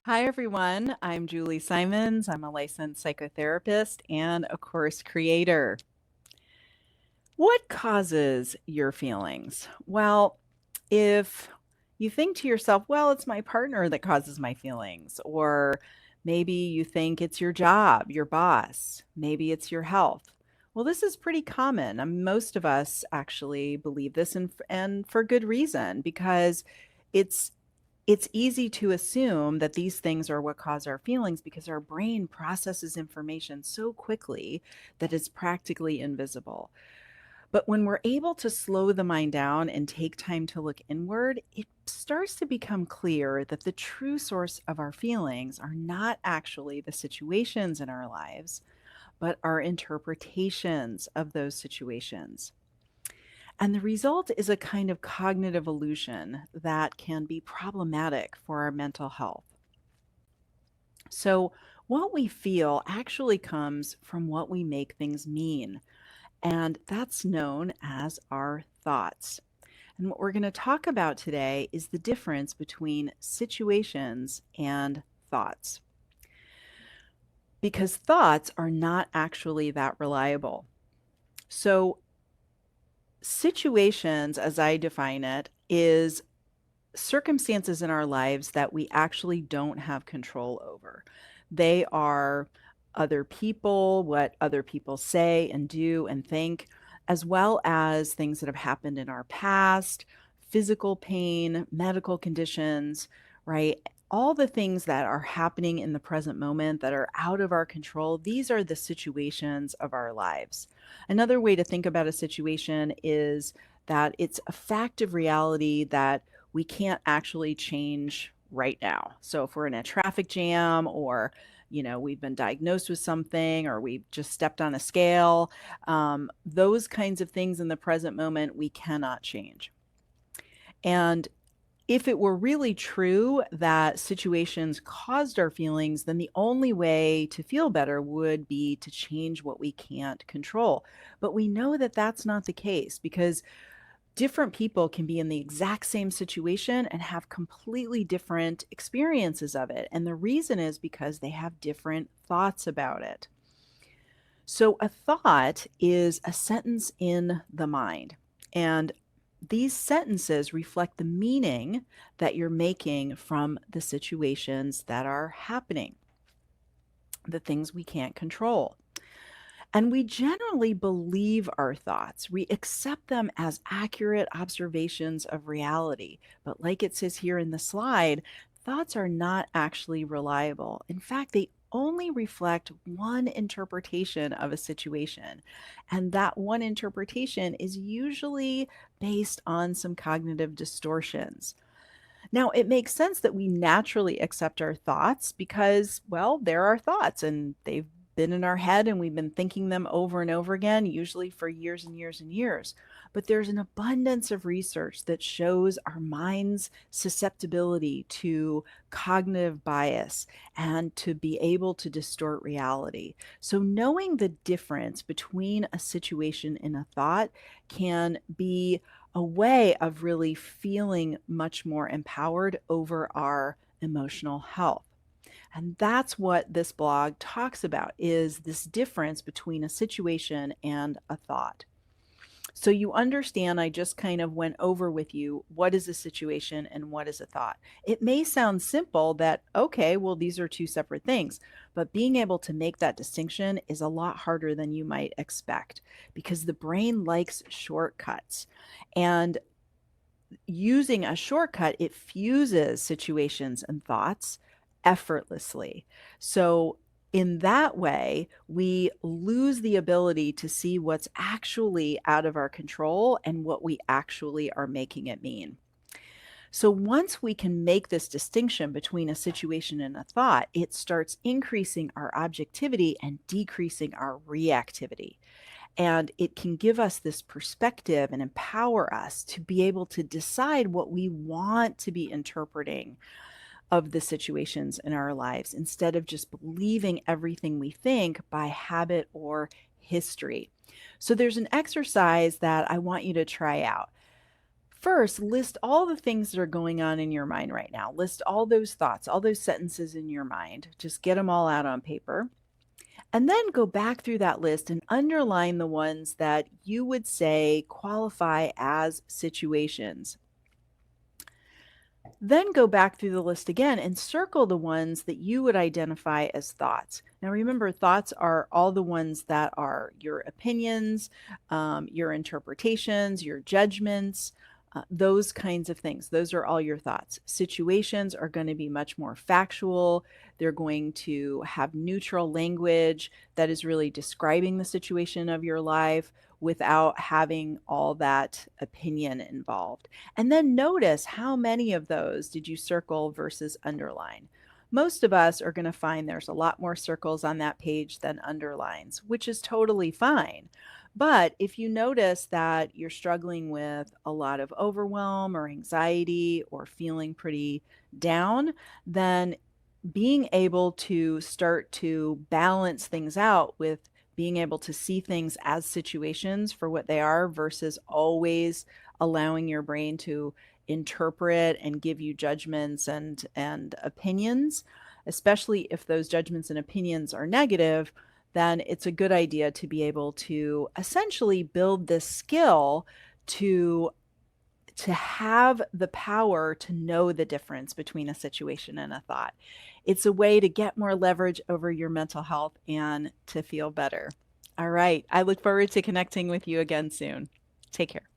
Hi, everyone. I'm Julie Simons. I'm a licensed psychotherapist and a course creator. What causes your feelings? Well, if you think to yourself, well, it's my partner that causes my feelings, or maybe you think it's your job, your boss, maybe it's your health. Well, this is pretty common. Most of us actually believe this, and for good reason, because it's it's easy to assume that these things are what cause our feelings because our brain processes information so quickly that it's practically invisible. But when we're able to slow the mind down and take time to look inward, it starts to become clear that the true source of our feelings are not actually the situations in our lives, but our interpretations of those situations. And the result is a kind of cognitive illusion that can be problematic for our mental health. So, what we feel actually comes from what we make things mean, and that's known as our thoughts. And what we're going to talk about today is the difference between situations and thoughts, because thoughts are not actually that reliable. So, situations, as I define it, is circumstances in our lives that we actually don't have control over. They are other people, what other people say and do and think, as well as things that have happened in our past, physical pain, medical conditions, right? All the things that are happening in the present moment that are out of our control, these are the situations of our lives. Another way to think about a situation is that it's a fact of reality that we can't actually change right now. So if we're in a traffic jam or we've been diagnosed with something or we've just stepped on a scale, those kinds of things in the present moment we cannot change. And if it were really true that situations caused our feelings, then the only way to feel better would be to change what we can't control. But we know that that's not the case because different people can be in the exact same situation and have completely different experiences of it. And the reason is because they have different thoughts about it. So, a thought is a sentence in the mind. And these sentences reflect the meaning that you're making from the situations that are happening, the things we can't control. And we generally believe our thoughts. We accept them as accurate observations of reality. But like it says here in the slide, thoughts are not actually reliable. In fact, they only reflect one interpretation of a situation. And that one interpretation is usually based on some cognitive distortions. Now, it makes sense that we naturally accept our thoughts because, well, they're our thoughts and they've been in our head and we've been thinking them over and over again, usually for years and years and years. But there's an abundance of research that shows our mind's susceptibility to cognitive bias and to be able to distort reality. So, knowing the difference between a situation and a thought can be a way of really feeling much more empowered over our emotional health. And that's what this blog talks about is this difference between a situation and a thought. So you understand, I just kind of went over with you what is a situation and what is a thought. It may sound simple that, okay, well, these are two separate things, but being able to make that distinction is a lot harder than you might expect because the brain likes shortcuts. And using a shortcut, it fuses situations and thoughts effortlessly. So, in that way, we lose the ability to see what's actually out of our control and what we actually are making it mean. So, once we can make this distinction between a situation and a thought, it starts increasing our objectivity and decreasing our reactivity. And it can give us this perspective and empower us to be able to decide what we want to be interpreting of the situations in our lives instead of just believing everything we think by habit or history. So there's an exercise that I want you to try out. First, list all the things that are going on in your mind right now. List all those thoughts, all those sentences in your mind. Just get them all out on paper. And then go back through that list and underline the ones that you would say qualify as situations. Then go back through the list again and circle the ones that you would identify as thoughts. Now, remember, thoughts are all the ones that are your opinions, your interpretations, your judgments, those kinds of things. Those are all your thoughts. Situations are going to be much more factual. They're going to have neutral language that is really describing the situation of your life without having all that opinion involved. And then notice how many of those did you circle versus underline. Most of us are going to find there's a lot more circles on that page than underlines, which is totally fine. But if you notice that you're struggling with a lot of overwhelm or anxiety or feeling pretty down, then being able to start to balance things out with being able to see things as situations for what they are versus always allowing your brain to interpret and give you judgments and opinions, especially if those judgments and opinions are negative, then it's a good idea to be able to essentially build this skill to have the power to know the difference between a situation and a thought. It's a way to get more leverage over your mental health and to feel better. All right. I look forward to connecting with you again soon. Take care.